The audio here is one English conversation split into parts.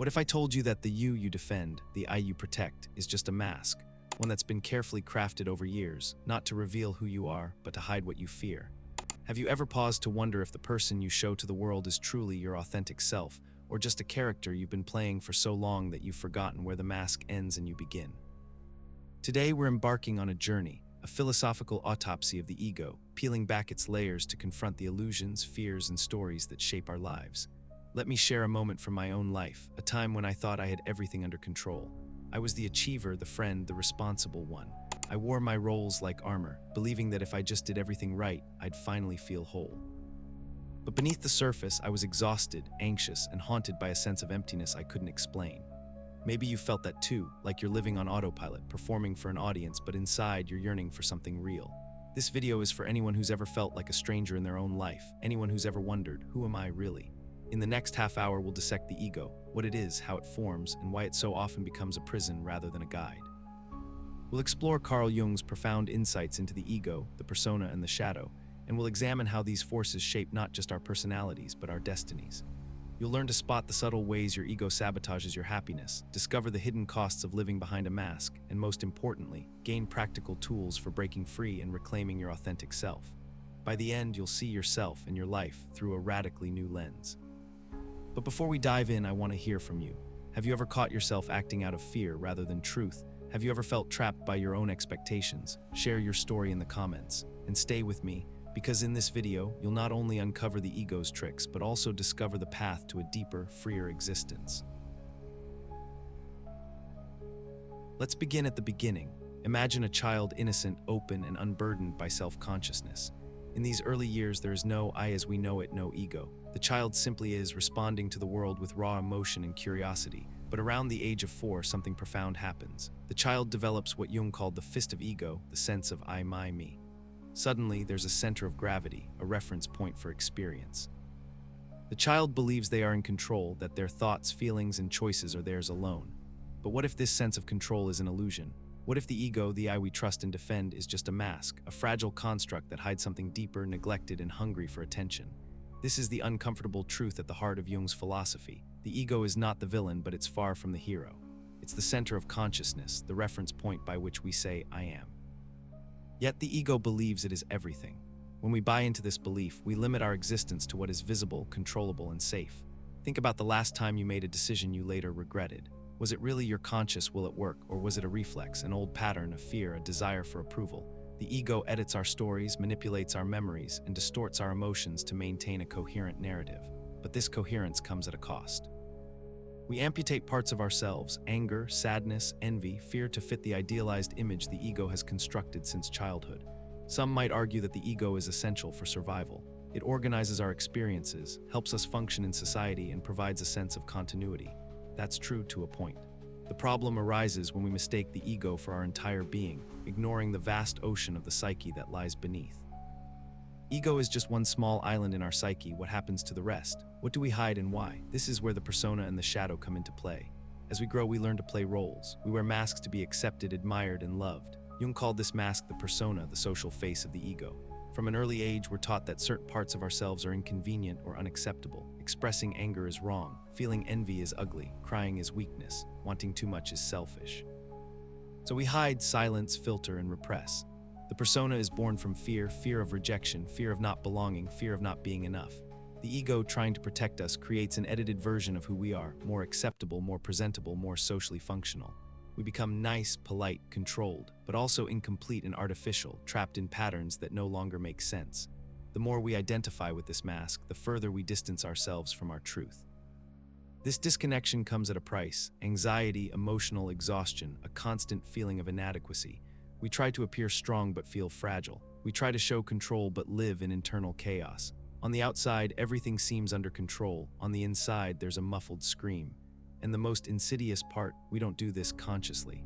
What if I told you that the you defend, the I you protect, is just a mask, one that's been carefully crafted over years, not to reveal who you are, but to hide what you fear? Have you ever paused to wonder if the person you show to the world is truly your authentic self, or just a character you've been playing for so long that you've forgotten where the mask ends and you begin? Today we're embarking on a journey, a philosophical autopsy of the ego, peeling back its layers to confront the illusions, fears, and stories that shape our lives. Let me share a moment from my own life, a time when I thought I had everything under control. I was the achiever, the friend, the responsible one. I wore my roles like armor, believing that if I just did everything right, I'd finally feel whole. But beneath the surface, I was exhausted, anxious, and haunted by a sense of emptiness I couldn't explain. Maybe you felt that too, like you're living on autopilot, performing for an audience, but inside you're yearning for something real. This video is for anyone who's ever felt like a stranger in their own life, anyone who's ever wondered, who am I really? In the next half hour, we'll dissect the ego, what it is, how it forms, and why it so often becomes a prison rather than a guide. We'll explore Carl Jung's profound insights into the ego, the persona, and the shadow, and we'll examine how these forces shape not just our personalities, but our destinies. You'll learn to spot the subtle ways your ego sabotages your happiness, discover the hidden costs of living behind a mask, and most importantly, gain practical tools for breaking free and reclaiming your authentic self. By the end, you'll see yourself and your life through a radically new lens. But before we dive in, I want to hear from you. Have you ever caught yourself acting out of fear rather than truth? Have you ever felt trapped by your own expectations? Share your story in the comments. And stay with me, because in this video, you'll not only uncover the ego's tricks, but also discover the path to a deeper, freer existence. Let's begin at the beginning. Imagine a child innocent, open, and unburdened by self-consciousness. In these early years, there is no I as we know it, no ego. The child simply is responding to the world with raw emotion and curiosity. But around the age of 4, something profound happens. The child develops what Jung called the fist of ego, the sense of I, my, me. Suddenly, there's a center of gravity, a reference point for experience. The child believes they are in control, that their thoughts, feelings, and choices are theirs alone. But what if this sense of control is an illusion? What if the ego, the I we trust and defend, is just a mask, a fragile construct that hides something deeper, neglected, and hungry for attention? This is the uncomfortable truth at the heart of Jung's philosophy. The ego is not the villain, but it's far from the hero. It's the center of consciousness, the reference point by which we say, I am. Yet the ego believes it is everything. When we buy into this belief, we limit our existence to what is visible, controllable, and safe. Think about the last time you made a decision you later regretted. Was it really your conscious will at work, or was it a reflex, an old pattern of fear, a desire for approval? The ego edits our stories, manipulates our memories, and distorts our emotions to maintain a coherent narrative. But this coherence comes at a cost. We amputate parts of ourselves, anger, sadness, envy, fear to fit the idealized image the ego has constructed since childhood. Some might argue that the ego is essential for survival. It organizes our experiences, helps us function in society, and provides a sense of continuity. That's true to a point. The problem arises when we mistake the ego for our entire being, ignoring the vast ocean of the psyche that lies beneath. Ego is just one small island in our psyche. What happens to the rest? What do we hide and why? This is where the persona and the shadow come into play. As we grow, we learn to play roles. We wear masks to be accepted, admired, and loved. Jung called this mask the persona, the social face of the ego. From an early age, we're taught that certain parts of ourselves are inconvenient or unacceptable. Expressing anger is wrong, feeling envy is ugly, crying is weakness, wanting too much is selfish. So we hide, silence, filter, and repress. The persona is born from fear, fear of rejection, fear of not belonging, fear of not being enough. The ego, trying to protect us, creates an edited version of who we are, more acceptable, more presentable, more socially functional. We become nice, polite, controlled, but also incomplete and artificial, trapped in patterns that no longer make sense. The more we identify with this mask, the further we distance ourselves from our truth. This disconnection comes at a price: anxiety, emotional exhaustion, a constant feeling of inadequacy. We try to appear strong but feel fragile. We try to show control but live in internal chaos. On the outside, everything seems under control. On the inside, there's a muffled scream. And the most insidious part, we don't do this consciously.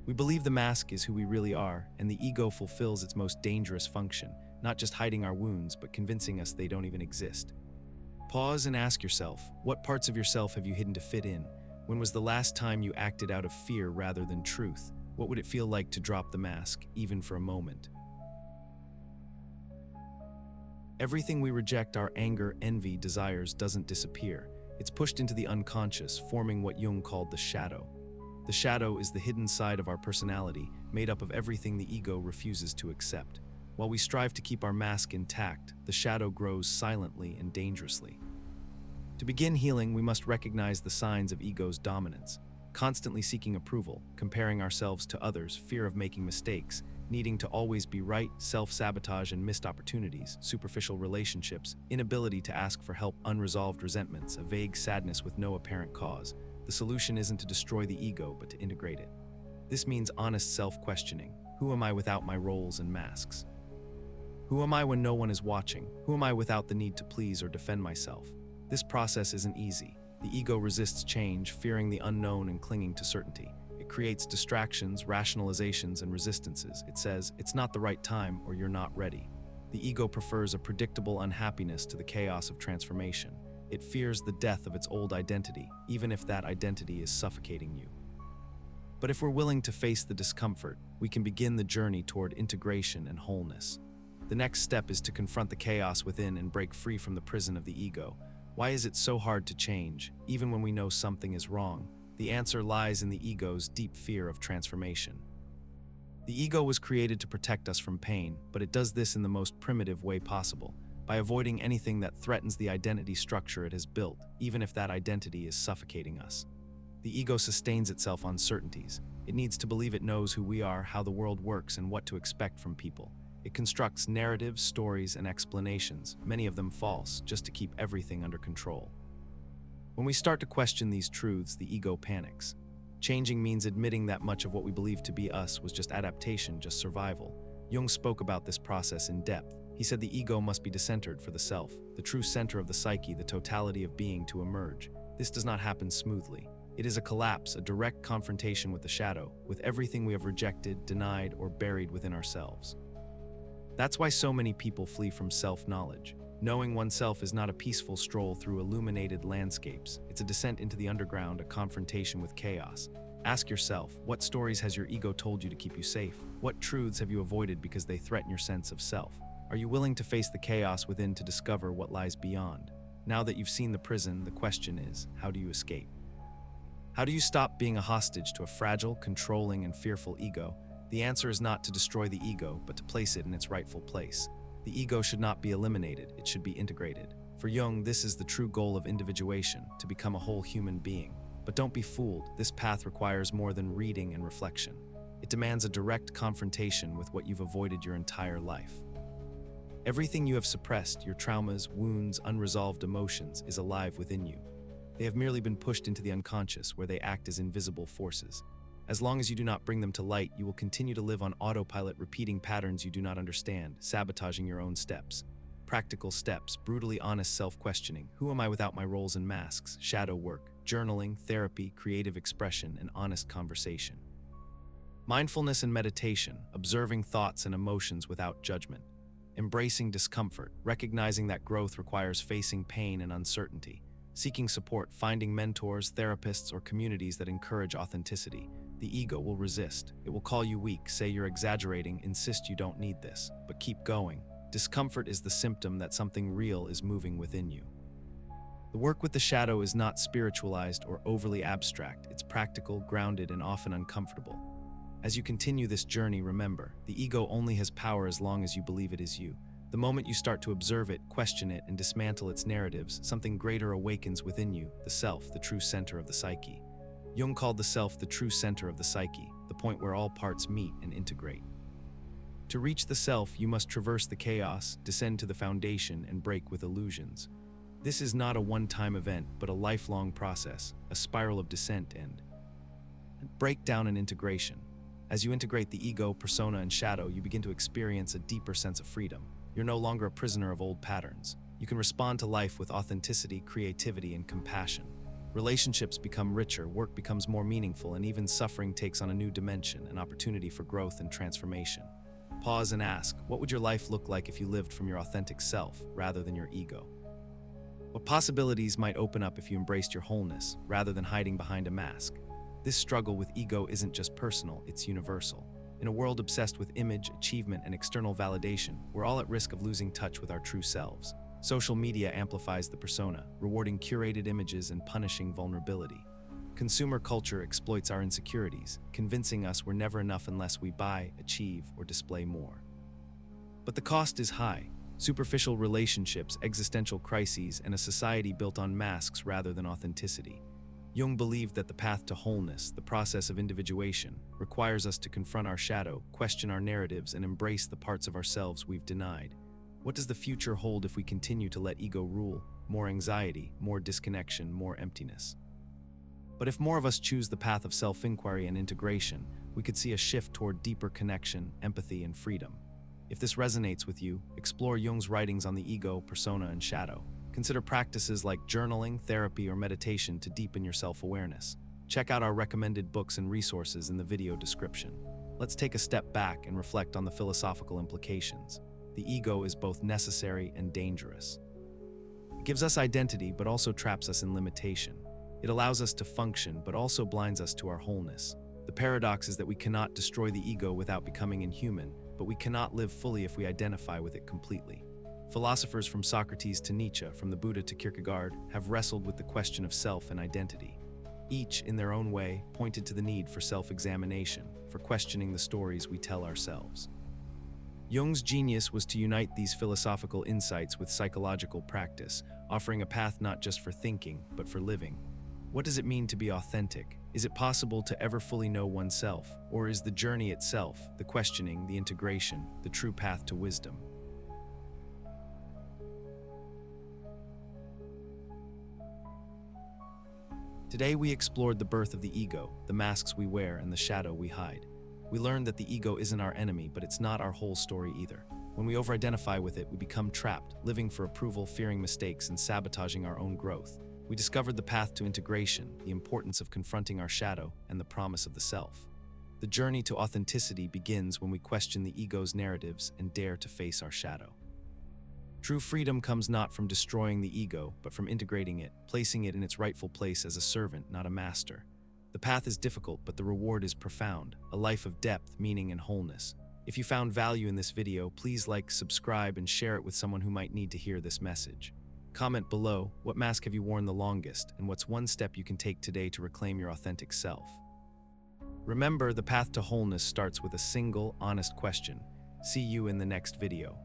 We believe the mask is who we really are, and the ego fulfills its most dangerous function, not just hiding our wounds, but convincing us they don't even exist. Pause and ask yourself, what parts of yourself have you hidden to fit in? When was the last time you acted out of fear rather than truth? What would it feel like to drop the mask, even for a moment? Everything we reject, our anger, envy, desires, doesn't disappear. It's pushed into the unconscious, forming what Jung called the shadow. The shadow is the hidden side of our personality, made up of everything the ego refuses to accept. While we strive to keep our mask intact, the shadow grows silently and dangerously. To begin healing, we must recognize the signs of ego's dominance. Constantly seeking approval, comparing ourselves to others, fear of making mistakes, needing to always be right, self-sabotage and missed opportunities, superficial relationships, inability to ask for help, unresolved resentments, a vague sadness with no apparent cause. The solution isn't to destroy the ego, but to integrate it. This means honest self-questioning. Who am I without my roles and masks? Who am I when no one is watching? Who am I without the need to please or defend myself? This process isn't easy. The ego resists change, fearing the unknown and clinging to certainty. It creates distractions, rationalizations, and resistances. It says, it's not the right time or you're not ready. The ego prefers a predictable unhappiness to the chaos of transformation. It fears the death of its old identity, even if that identity is suffocating you. But if we're willing to face the discomfort, we can begin the journey toward integration and wholeness. The next step is to confront the chaos within and break free from the prison of the ego. Why is it so hard to change, even when we know something is wrong? The answer lies in the ego's deep fear of transformation. The ego was created to protect us from pain, but it does this in the most primitive way possible, by avoiding anything that threatens the identity structure it has built, even if that identity is suffocating us. The ego sustains itself on certainties. It needs to believe it knows who we are, how the world works, and what to expect from people. It constructs narratives, stories, and explanations, many of them false, just to keep everything under control. When we start to question these truths, the ego panics. Changing means admitting that much of what we believe to be us was just adaptation, just survival. Jung spoke about this process in depth. He said the ego must be decentered for the self, the true center of the psyche, the totality of being to emerge. This does not happen smoothly. It is a collapse, a direct confrontation with the shadow, with everything we have rejected, denied, or buried within ourselves. That's why so many people flee from self-knowledge. Knowing oneself is not a peaceful stroll through illuminated landscapes. It's a descent into the underground, a confrontation with chaos. Ask yourself, what stories has your ego told you to keep you safe? What truths have you avoided because they threaten your sense of self? Are you willing to face the chaos within to discover what lies beyond? Now that you've seen the prison, the question is, how do you escape? How do you stop being a hostage to a fragile, controlling, and fearful ego? The answer is not to destroy the ego, but to place it in its rightful place. The ego should not be eliminated, it should be integrated. For Jung, this is the true goal of individuation, to become a whole human being. But don't be fooled, this path requires more than reading and reflection. It demands a direct confrontation with what you've avoided your entire life. Everything you have suppressed, your traumas, wounds, unresolved emotions, is alive within you. They have merely been pushed into the unconscious, where they act as invisible forces. As long as you do not bring them to light, you will continue to live on autopilot, repeating patterns you do not understand, sabotaging your own steps. Practical steps, brutally honest self-questioning. Who am I without my roles and masks? Shadow work, journaling, therapy, creative expression, and honest conversation. Mindfulness and meditation, observing thoughts and emotions without judgment. Embracing discomfort, recognizing that growth requires facing pain and uncertainty. Seeking support, finding mentors, therapists, or communities that encourage authenticity. The ego will resist. It will call you weak, say you're exaggerating, insist you don't need this. But keep going. Discomfort is the symptom that something real is moving within you. The work with the shadow is not spiritualized or overly abstract. It's practical, grounded, and often uncomfortable. As you continue this journey, remember, the ego only has power as long as you believe it is you. The moment you start to observe it, question it, and dismantle its narratives, something greater awakens within you, the self, the true center of the psyche. Jung called the self the true center of the psyche, the point where all parts meet and integrate. To reach the self, you must traverse the chaos, descend to the foundation, and break with illusions. This is not a one-time event, but a lifelong process, a spiral of descent and breakdown and integration. As you integrate the ego, persona, and shadow, you begin to experience a deeper sense of freedom. You're no longer a prisoner of old patterns. You can respond to life with authenticity, creativity, and compassion. Relationships become richer, work becomes more meaningful, and even suffering takes on a new dimension, an opportunity for growth and transformation. Pause and ask, what would your life look like if you lived from your authentic self rather than your ego? What possibilities might open up if you embraced your wholeness rather than hiding behind a mask? This struggle with ego isn't just personal, it's universal. In a world obsessed with image, achievement, and external validation, we're all at risk of losing touch with our true selves. Social media amplifies the persona, rewarding curated images and punishing vulnerability. Consumer culture exploits our insecurities, convincing us we're never enough unless we buy, achieve, or display more. But the cost is high. Superficial relationships, existential crises, and a society built on masks rather than authenticity. Jung believed that the path to wholeness, the process of individuation, requires us to confront our shadow, question our narratives, and embrace the parts of ourselves we've denied. What does the future hold if we continue to let ego rule? More anxiety, more disconnection, more emptiness. But if more of us choose the path of self-inquiry and integration, we could see a shift toward deeper connection, empathy, and freedom. If this resonates with you, explore Jung's writings on the ego, persona, and shadow. Consider practices like journaling, therapy, or meditation to deepen your self-awareness. Check out our recommended books and resources in the video description. Let's take a step back and reflect on the philosophical implications. The ego is both necessary and dangerous. It gives us identity, but also traps us in limitation. It allows us to function, but also blinds us to our wholeness. The paradox is that we cannot destroy the ego without becoming inhuman, but we cannot live fully if we identify with it completely. Philosophers from Socrates to Nietzsche, from the Buddha to Kierkegaard, have wrestled with the question of self and identity. Each, in their own way, pointed to the need for self-examination, for questioning the stories we tell ourselves. Jung's genius was to unite these philosophical insights with psychological practice, offering a path not just for thinking, but for living. What does it mean to be authentic? Is it possible to ever fully know oneself? Or is the journey itself, the questioning, the integration, the true path to wisdom? Today we explored the birth of the ego, the masks we wear, and the shadow we hide. We learned that the ego isn't our enemy, but it's not our whole story either. When we over-identify with it, we become trapped, living for approval, fearing mistakes, and sabotaging our own growth. We discovered the path to integration, the importance of confronting our shadow, and the promise of the self. The journey to authenticity begins when we question the ego's narratives and dare to face our shadow. True freedom comes not from destroying the ego, but from integrating it, placing it in its rightful place as a servant, not a master. The path is difficult, but the reward is profound, a life of depth, meaning, and wholeness. If you found value in this video, please like, subscribe, and share it with someone who might need to hear this message. Comment below, what mask have you worn the longest, and what's one step you can take today to reclaim your authentic self? Remember, the path to wholeness starts with a single, honest question. See you in the next video.